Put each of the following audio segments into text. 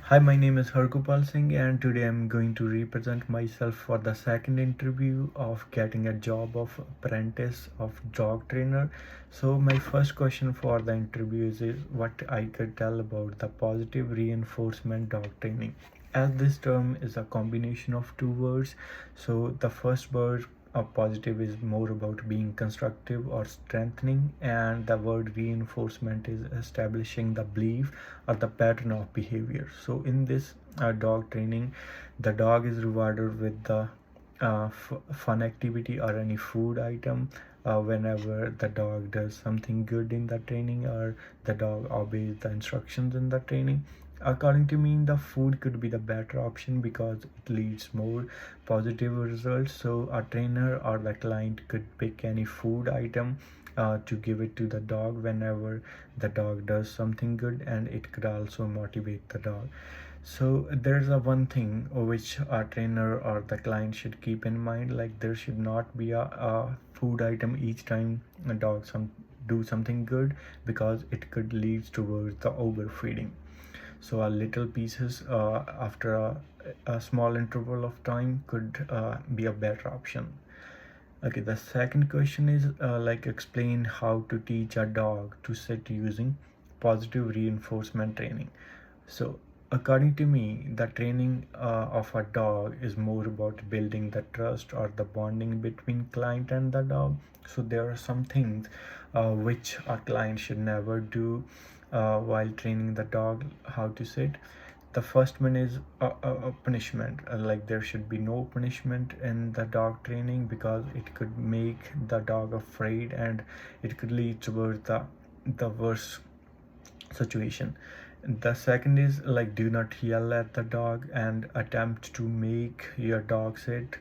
Hi, my name is Hargopal Singh, and today I'm going to represent myself for the second interview of getting a job of apprentice of dog trainer. So my first question for the interview is what I could tell about the positive reinforcement dog training. As this term is a combination of two words, so the first word positive is more about being constructive or strengthening, and the word reinforcement is establishing the belief or the pattern of behavior. So in this dog training, the dog is rewarded with the fun activity or any food item whenever the dog does something good in the training or the dog obeys the instructions in the training. According to me, the food could be the better option because it leads more positive results. So a trainer or the client could pick any food item to give it to the dog whenever the dog does something good, and it could also motivate the dog. So there's a one thing which a trainer or the client should keep in mind, like there should not be a food item each time a dog do something good, because it could lead towards the overfeeding. So a little pieces after a small interval of time could be a better option. Okay, the second question is like explain how to teach a dog to sit using positive reinforcement training. So according to me, the training of a dog is more about building the trust or the bonding between client and the dog. So there are some things which a client should never do while training the dog how to sit. The first one is a punishment. Like there should be no punishment in the dog training because it could make the dog afraid and it could lead towards the worst situation. The second is like do not yell at the dog and attempt to make your dog sit.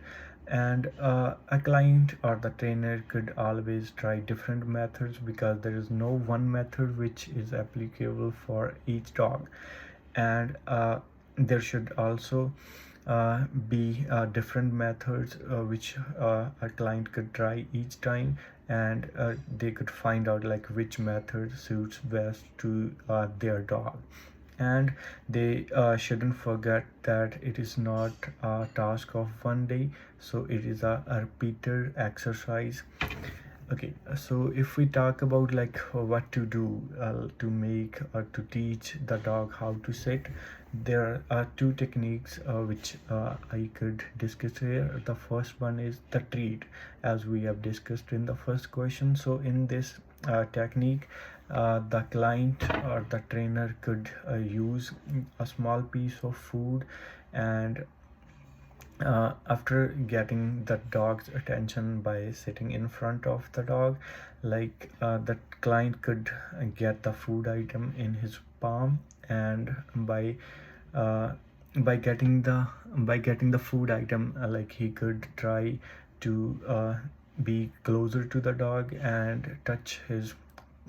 And a client or the trainer could always try different methods because there is no one method which is applicable for each dog. And there should also be different methods which a client could try each time, and they could find out like which method suits best to their dog. And they shouldn't forget that it is not a task of one day, so it is a repeated exercise. Okay, so if we talk about like what to do to make or to teach the dog how to sit, there are two techniques which I could discuss here. The first one is the treat, as we have discussed in the first question. So in this technique, the client or the trainer could use a small piece of food, and after getting the dog's attention by sitting in front of the dog, like the client could get the food item in his palm, and uh, by getting the food item, like he could try to be closer to the dog and touch his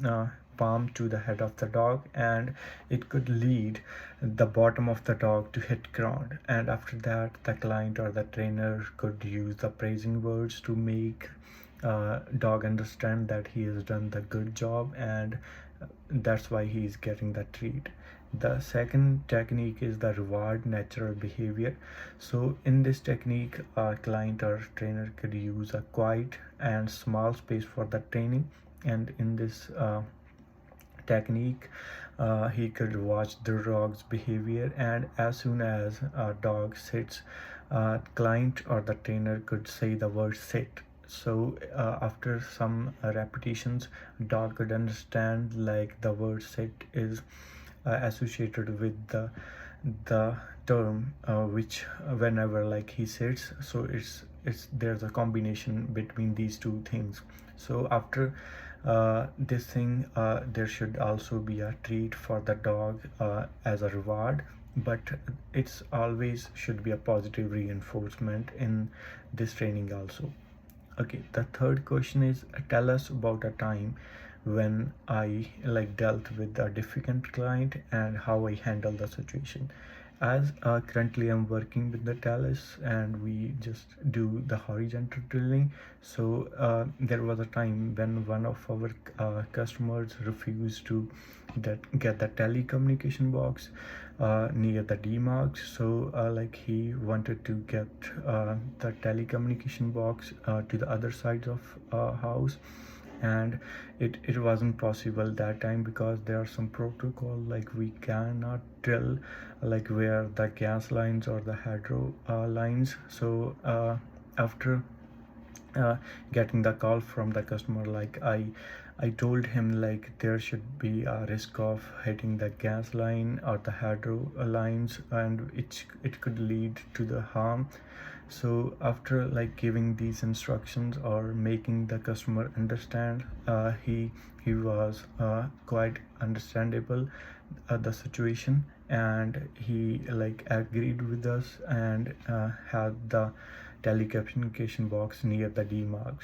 uh, palm to the head of the dog, and it could lead the bottom of the dog to hit ground. And after that, the client or the trainer could use the praising words to make dog understand that he has done the good job, and that's why he is getting the treat. The second technique is the reward natural behavior. So in this technique, a client or trainer could use a quiet and small space for the training, and in this technique, he could watch the dog's behavior, and as soon as a dog sits, client or the trainer could say the word sit. So after some repetitions, dog could understand like the word sit is associated with the term which whenever like he sits, so it's there's a combination between these two things. So after this thing, there should also be a treat for the dog as a reward, but it's always should be a positive reinforcement in this training also. Okay, the third question is tell us about a time when I like dealt with a difficult client and how I handle the situation. As currently I'm working with the Talus and we just do the horizontal drilling. So there was a time when one of our customers refused to get the telecommunication box near the D marks. So like he wanted to get the telecommunication box to the other side of house, and it wasn't possible that time because there are some protocol, like we cannot tell like where the gas lines or the hydro lines. So after uh, getting the call from the customer, like I told him like there should be a risk of hitting the gas line or the hydro lines, and it could lead to the harm. So after like giving these instructions or making the customer understand, he was quite understandable the situation, and he like agreed with us and had the telecommunication box near the D marks.